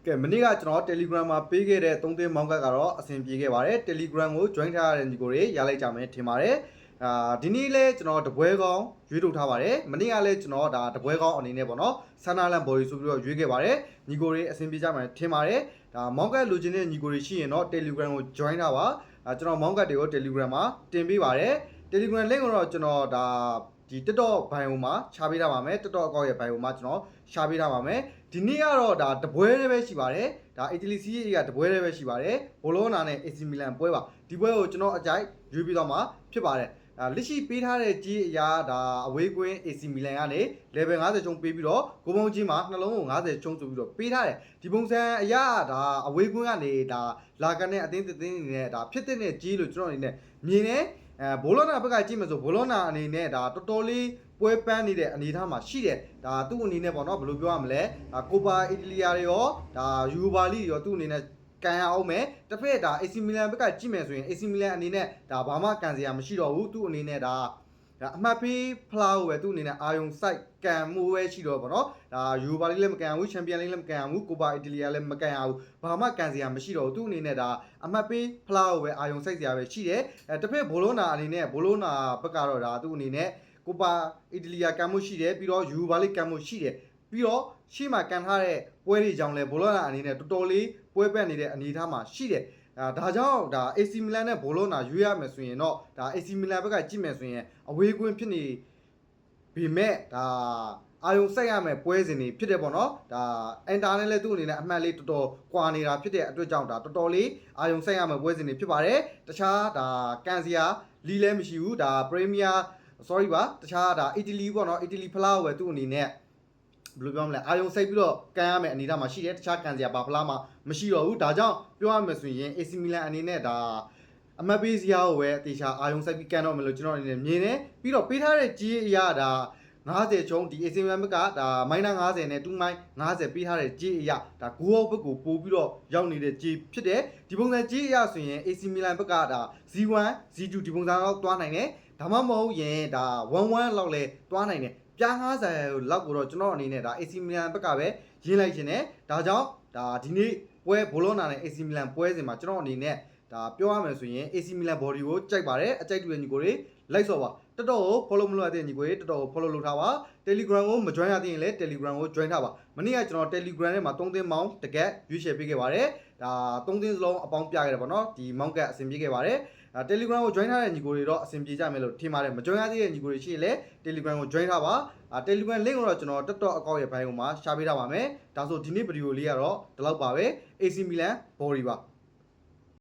ကဲမနေ့ကကျွန်တော် Telegram မှာပေးခဲ့တဲ့3သိန်းမောင်းကတ်ကတော့အဆင်ပြေခဲ့ပါတယ် Telegram ကို join ထားရတဲ့ညီကိုတွေရလိုက်ကြမယ်ထင်ပါတယ်ဒီနေ့လဲကျွန်တော်တပွဲကောင်းရွေးထုတ်ထားပါတယ်မနေ့ကလဲကျွန်တော်ဒါတပွဲကောင်းအနေနဲ့ပေါ့နော်ဆန္ဒလန်ဘော်ဒီဆိုပြီးတော့ရွေးခဲ့ပါတယ်ညီကိုတွေအဆင်ပြေကြမယ်ထင်ပါတယ်ဒါမောင်းကတ်လိုချင်တဲ့ညီကိုတွေရှိရင်တော့ Telegram ကို join ထားပါကျွန်တော်မောင်းကတ်တွေကို Telegram မှာတင်ပေးပါတယ် Telegram link ကိုတော့ကျွန်တော်ဒါဒီ TikTok bio မှာချပေးထားပါမယ် TikTok အကောင့်ရဲ့ bio မှာကျွန်တော်ချပေးထားပါမယ်ဒီနေ့ကတော့ဒါတပွဲလေးပဲရှိပါတယ်ဒါအီတလီစီးရေးကတပွဲလေးပဲရှိပါတယ်ဘောလုံးနာနဲ့ AC Milan ပွဲပါဒီပွဲကိုကျွန်တော်အကြိုက်ရွေးပြီးတော့မှဖြစ်ပါတယ်လက်ရှိပေးထားတဲ့ကြီးအရာဒါအဝေးကွင်း AC Milan ကနေ level 50ကျုံပေးပြီးတော့ဂိုးပုံးကြီးမှာနှလုံးကို50ကျုံဆိုပြီးတော့ပေးထားတယ်ဒီပုံစံအရာဒါအဝေးကွင်းကနေဒါလာကန်နဲ့အသင်းနေတဲ့ဒါဖြစ်တဲ့ကြီးလို့ကျွန်တော်အနေနဲ့မြင်နေဘောလုံးနာဘက်ကကြည့်မယ်ဆိုဘောလုံးနာအနေနဲ့ဒါတော်တော်လေးပွဲပန်းနေတဲ့အနေအထားမှာရှိတယ်ဒါသူ့အနေနဲ့ပေါ့နော်ဘယ်လိုပြောရမလဲကိုပါအီတလီယာတွေရောဒါယူဗာလီရောသူ့အနေနဲ့ကန်ရအောင်မယ်တစ်ဖက်ဒါ AC Milan ဘက်ကကြည့်မယ်ဆိုရင် AC Milan အနေနဲ့ဒါဘာမှကန်စရာမရှိတော့ဘူးသူ့အနေနဲ့ဒါအမှတ်ပေးဖလားကိုပဲသူ့အနေနဲ့အာယုံစိုက်ကန်မှုပဲရှိတော့ပေါ့နော်ဒါယူဗာလီလည်းမကန်ဘူးချန်ပီယံလိလည်းမကန်ဘူးကိုပါအီတလီယာလည်းမကန်ရဘူးဘာမှကန်စရာမရှိတော့ဘူးသူ့အနေနဲ့ဒါအမှတ်ပေးဖလားကိုပဲအာယုံစိုက်စရာပဲရှိတယ်တစ်ဖက်ဘောလုံးနာအနေနဲ့ဘောလုံးနာဘက်ကတော့ဒါသူ့အနေနဲ့ကိုပါအီတလီယာကန်မှုရှိတယ်ပြီးတော့ယူဗာလီကန်မှုရှိတယ်ပြီးတော့ရှေ့မှာကန်ထားတဲ့ပွဲတွေကြောင့်လဲဘောလုံးနာအနေနဲ့တော်တော်လေးပွဲပက်နေတဲ့အနေအထားမှာရှိတယ်ဒါကြောင့်ဒါ AC Milan နဲ့ဘောလုံးနာရွေးရမယ်ဆိုရင်တော့ဒါ AC Milan ဘက်ကကြည့်မယ်ဆိုရင်အဝေးကွင်းဖြစ်နေပေမဲ့ဒါအာယုံစိုက်ရမယ်ပွဲစဉ်တွေဖြစ်တယ်ပေါ့နော်ဒါအင်တာနက်လည်းသူ့အနေနဲ့အမှတ်လေးတော်တော်ကွာနေတာဖြစ်တဲ့အတွက်ကြောင့်ဒါတော်တော်လေးအာယုံစိုက်ရမယ်ပွဲစဉ်တွေဖြစ်ပါတယ်တခြားဒါကန်စရာလီလည်းမရှိဘူးဒါ Premier sorry ပါတခြားဒါအီတလီပေါ့နော်အီတလီဖလားကိုပဲသူ့အနေနဲ့ဘယ်လိုပြောမလဲအာယုံစိတ်ပြီးတော့ကန်ရမယ်အနေနဲ့မှာရှိတယ်တခြားကန်စရာဘာဖလားမှမရှိတော့ဘူးဒါကြောင့်ပြောရမယ်ဆိုရင် AC Milan အနေနဲ့ဒါအမတ်ပေးစရာကိုပဲအတေချာအာယုံစိတ်ပြီးကန်တော့မယ်လို့ကျွန်တော်အနေနဲ့မြင်တယ်ပြီးတော့ပေးထားတဲ့ကြီးအရာဒါ90ကျုံဒီ AC Milan ဘက်ကဒါ -50 နဲ့2 -50 ပေးထားတဲ့ကြီးအရာဒါဂိုးအောက်ဘက်ကိုပို့ပြီးတော့ရောက်နေတဲ့ကြီးဖြစ်တယ်ဒီပုံစံကြီးအရာဆိုရင် AC Milan ဘက်ကဒါ Z1 Z2 ဒီပုံစံတော့တွားနိုင်တယ်ဒါမှမဟုတ်ရင်ဒါ1-1လောက်လဲတွားနိုင်တယ်ပြား90လောက်ကိုတော့ကျွန်တော်အနေနဲ့ဒါ AC Milan ဘက်ကပဲရင်းလိုက်ခြင်းနဲ့ဒါကြောင့်ဒါဒီနေ့ပွဲဘောလုံးနာနဲ့ AC Milan ပွဲစဉ်မှာကျွန်တော်အနေနဲ့ဒါပြောရမယ်ဆိုရင် AC Milan body ကိုကြိုက်ပါတယ်အကြိုက်တူတဲ့ညီကိုတွေလိုက်စောပါတော်တော်ကို follow မလုပ်ရတဲ့ညီကိုတွေတော်တော်ကို follow လုပ်ထားပါ Telegram ကိုမ join ရသေးရင်လည်း Telegram ကို join ထားပါမနေ့ကကျွန်တော် Telegram ထဲမှာ3သိန်းမောင်းတကက်ရွေးချယ်ပေးခဲ့ပါတယ်ဒါ3သိန်းစလုံးအပေါင်းပြခဲ့တယ်ပေါ့နော်ဒီမောင်းကတ်အဆင်ပြေခဲ့ပါတယ်Telegram ကို join ထားတဲ့ညီကိုတွေတော့အဆင်ပြေကြမယ်လို့ထင်ပါတယ်မ join ရသေးတဲ့ညီကိုတွေရှိရင်လည်း Telegram ကို join ထားပါTelegram link ကိုတော့ကျွန်တော် TikTok အကောင့်ရဲ့ bio မှာရှာပေးထားပါမယ်ဒါဆိုဒီနေ့ဗီဒီယိုလေးကတော့ဒီလောက်ပါပဲ AC Milan body ပါ